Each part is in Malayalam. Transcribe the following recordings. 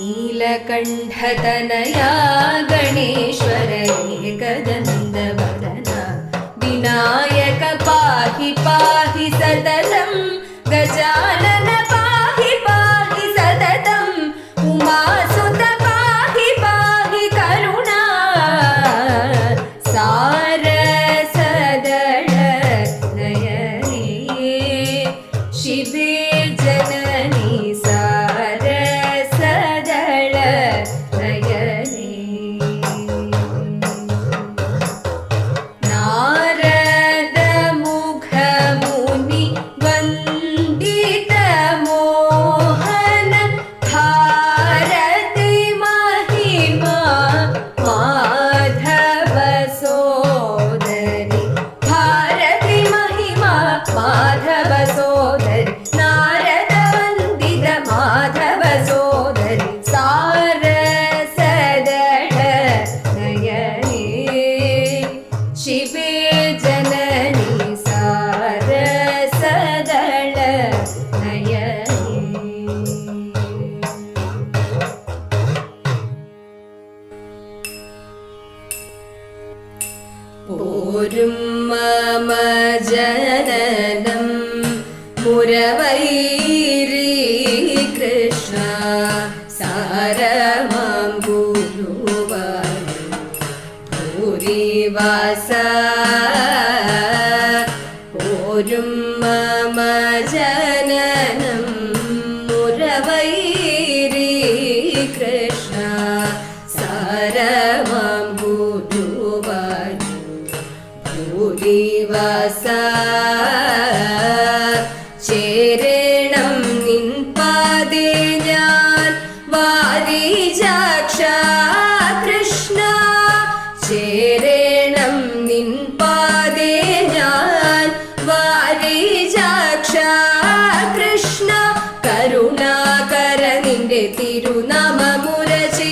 നീലകണ്ഠതനയാ ഗണേശ്വര ഏകദന്തവദന വിനായക പാഹി പാഹി സതതം ഗജാനന പാഹി പാഹി സതതം ഉമാസുത പാഹി പാഹി കരുണാ സാരസദള നയനേ ശിവേ ജനനി സാരസദള നയനേ നാരദ മുഖമുനി വന്ദിത മോഹന ഭാരതി മഹിമാ മാധവ സോദരി ഭാരതി മഹിമാ മാധവ സോദരി നാരദ വന്ദിത മാധവ സോദരി സാരസദള നയനേ ശിവേ ജനനി സാരസദള നയനേ പോരും മമ ജനനം മുരവൈരീ കൃഷ്ണ സാരമാം ഗുരുവായൂർ ഭൂരിവാസ പോരും മമ ജനനം മുരവൈരീ കൃഷ്ണ സാരമാം ഗുരുവായൂർ ഭൂരിവാസ ചേരണം നിൻ പാദേ ഞാൻ വാരിജാക്ഷ കൃഷ്ണ ചേരണം നിൻ പാദേ ഞാൻ വാരിജാക്ഷ കൃഷ്ണ കരുണാകര നിന്റെ തിരുനാമമുരചിവൻ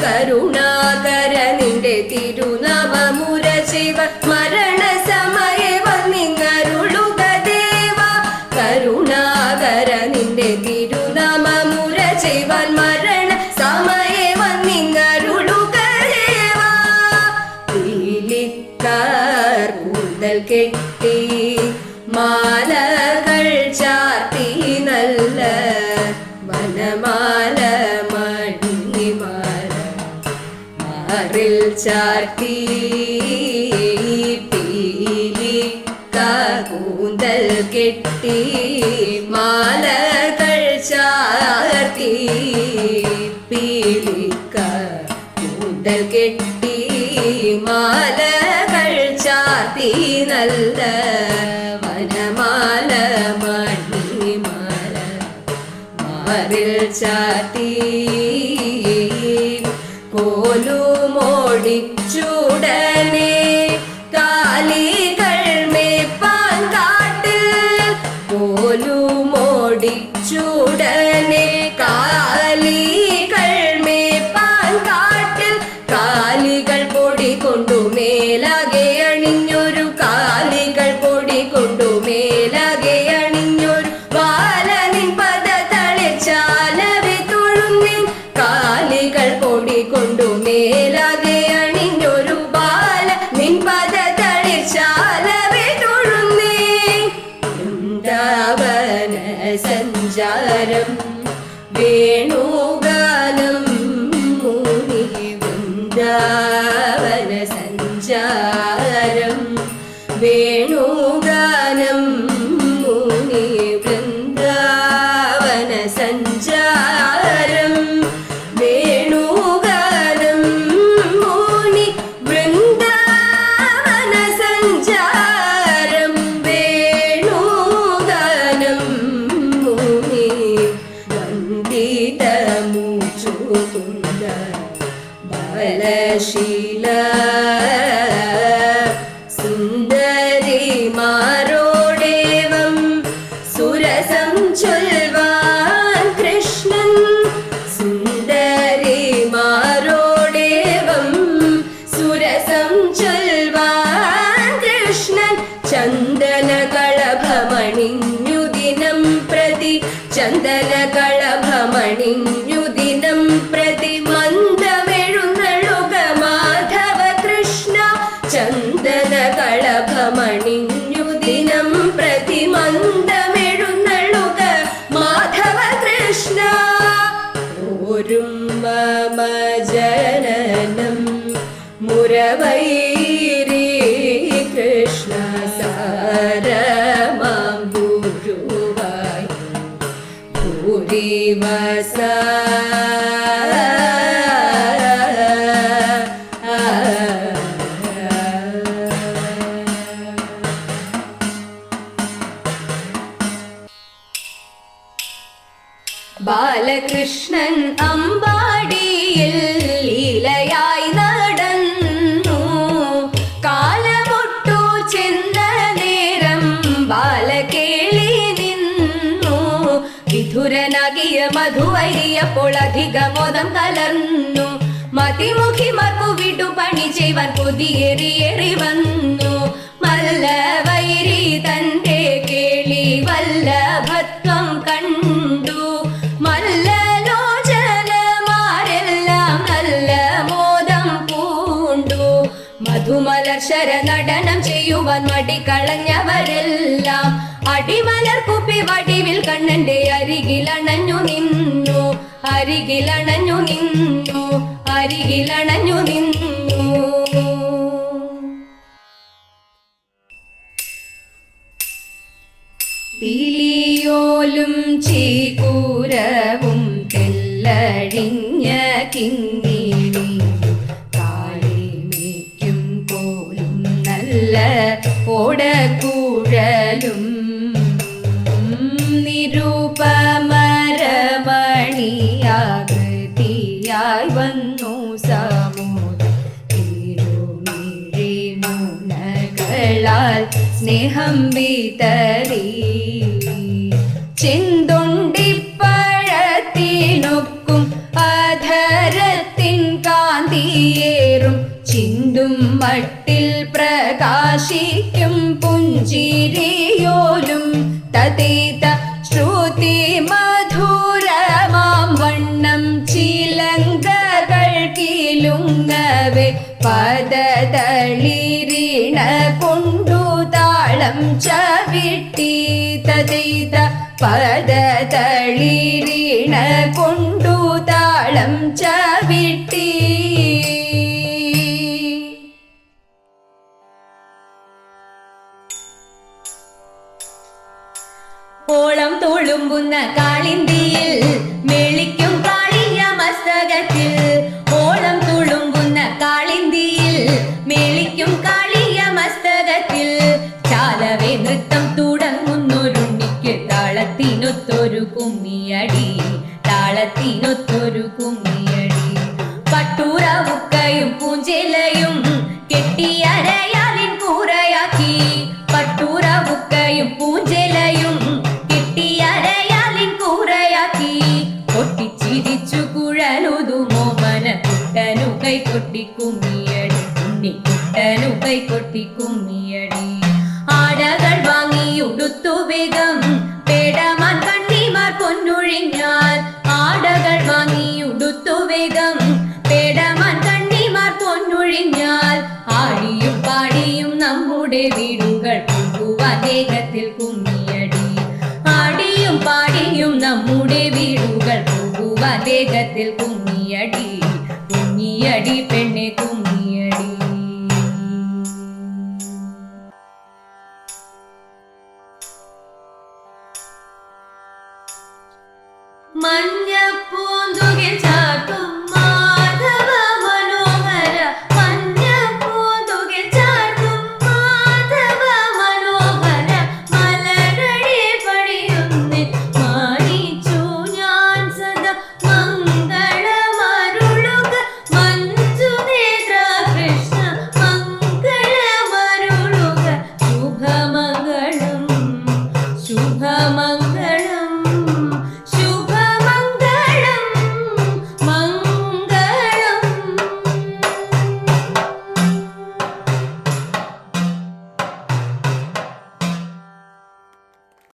കരുണാകര നിന്റെ തിരുനാമമുരചിവൻ മരണ സമയെ വന്നിങ്ങരുളുക ദേവ കരുണാകര നിന്റെ തിരുനാമമുരചിവൻ മരണ സമയെ വന്നിങ്ങരുളുക ദേവ പീലിക്കാർ കൂന്തൽ കെട്ടി മാലകൾ ചാർത്തി നല്ല വനമാല മണിമാല മാറിൽ ചാർത്തി പീലിക്ക കൂന്തൽ കെട്ടി മാലകൾ ചാർത്തി പീലിക്ക കൂന്തൽ കെട്ടി മാലകൾ ചാർത്തി നല്ല വനമാല മണിമാല മാറിൽ ചാർത്തി കോലുമോടിച്ചുടനെ കാലികൾ മേപ്പാൻ കാട്ടിൽ കോലുമോടിച്ചുടനെ കാലികൾ മേപ്പാൻ കാട്ടിൽ കാലികൾ പൊടി കൊണ്ടു മേലാകെ അണിഞ്ഞൊരു കാലികൾ പൊടി കൊണ്ടു മേലാകെ അണിഞ്ഞൊരു ബാലനിൻ പദ തളിച്ചാലവെ തൊഴുന്നിൻ കാലികൾ പൊടി കൊണ്ടു മേലാകെ അണിഞ്ഞൊരു ബാല നിൻ പദ തളിച്ചാലവെ തൊഴുന്നിൻ വൃന്ദാവന സഞ്ചാരം വേണുഗാനം മുനി വൃന്ദാവന സഞ്ചാരം വേണുഗാനം മുനി വൃന്ദാവന സഞ്ചാരം വേണുഗാനം മുനി വൃന്ദാവന സഞ്ചാരം വേണുഗാനം മുനി വന്ദിത മുചുകുന്ദ ബലശീല സുന്ദരിമാരോടേവം സുരസം ചൊൽവാൻ കൃഷ്ണൻ സുന്ദരിമാരോടേവം സുരസം ചൊൽവാൻ കൃഷ്ണൻ ചന്ദന കളഭമണിഞ്ഞു ദിനം പ്രതി ചന്ദന കളഭമണിഞ്ഞു ദിനം പ്രതി ചന്ദന കളഭമണിഞ്ഞു ദിനം പ്രതിമന്ദമെഴുന്നള്ളുക മാധവ കൃഷ്ണ. ഓരും മമ ജനനം മുരവൈരി കൃഷ്ണ സാരമാം ഗുരുവായി ഭൂരിവസ. ബാലകൃഷ്ണൻ അമ്പാടിയിൽ ലീലയായി നടന്നു. കാലമൊട്ടു ചെന്ന നേരം ബാലകേളി നിന്നു. വിധുരനാകിയ മധുവൈരിയപ്പോൾ അധികമോദം കലർന്നു. മതിമുഖിമാർക്കു വിടുപണി ചെയ്വാൻ കൊതിയേറിയേറി വന്നു. മല്ലവൈരി തന്റെ കേളി വല്ലഭത്വം കണ്ടു. മല്ലലോചനമാരെല്ലാം നല്ല മോദം പൂണ്ടു. മധുമലർശര നടനം ചെയ്യുവാൻ മടികളഞ്ഞവരെല്ലാം അടിമലർ കുപ്പി വടിവിൽ കണ്ണന്റെ അരികിലണഞ്ഞു നിന്നു. അരികിലണഞ്ഞു നിന്നു. അരികിലണഞ്ഞു നിന്നു. പിലിയോലും ചീകൂരവും തെല്ലഴിഞ്ഞ കിങ്ങിണി കാളിമേക്കും പോലും നല്ല ഓടക്കൂഴലും നിരൂപമരമണിയാകൃതിയായി വന്നു സമൂഹം തിരുമിഴിമുനകളാൽ സ്നേഹം വിതറി. ചിന്തുണ്ടിപ്പഴത്തിനൊക്കും അധരത്തിൻ കാന്തിയേറും ചിന്തും മട്ടിൽ പ്രകാശിക്കും പുഞ്ചിരിയോലും തതീത ശ്രുതി മധുരമാം വണ്ണം ചിലങ്കകൾ കീലുങ്ങവേ പദതളിരീണ കൊണ്ടു താളം ചവിട്ടി. തതീത പദതളിരീണ കൊണ്ടു താളം ചവിട്ടി. ഓളം തുളുമ്പുന്ന കാളിന്തിയിൽ മേളിക്കും കാളിയ മസ്തകത്തിൽ. ഓളം തുളുമ്പുന്ന കാളിന്തിയിൽ മേളിക്കും കാളിയ മസ്തകത്തിൽ. ചാലവേ നൃത്തം തുടങ്ങുന്നൊരുണ്ണിക്ക് താളത്തിനൊത്തൊരു കുമ്മിയടി. താളത്തിനൊത്തൊരു കുമ്മിയടി. പട്ടൂറവുക്കയും പൂഞ്ചിലയും കെട്ടിയരയാലിൻ കൂറയാക്കി. പട്ടൂറവുക്കയും പൂഞ്ചിലയും കെട്ടിയരയാലിൻ കൂറയാക്കി. കൊട്ടിച്ചിരിച്ചു കുഴലുതുമോ മന കുട്ടനു കൈകൊട്ടി കുമ്മിയടി. ഉണ്ണിക്കുട്ടനു കൈകൊട്ടി കുമ്മിയടി. ആടകൾ വാങ്ങിയുടുത്തു വേഗം പേടമാൻ കണ്ണിമാർ പൊന്നൊഴിഞ്ഞാൽ. ആടകൾ വാങ്ങിയുടുത്തു വേഗം പേടമാൻ കണ്ണിമാർ പൊന്നൊഴിഞ്ഞാൽ. ആടിയും പാടിയും നമ്മുടെ വീടുകൾ പോകുവാൻ വേഗത്തിൽ കുമ്മി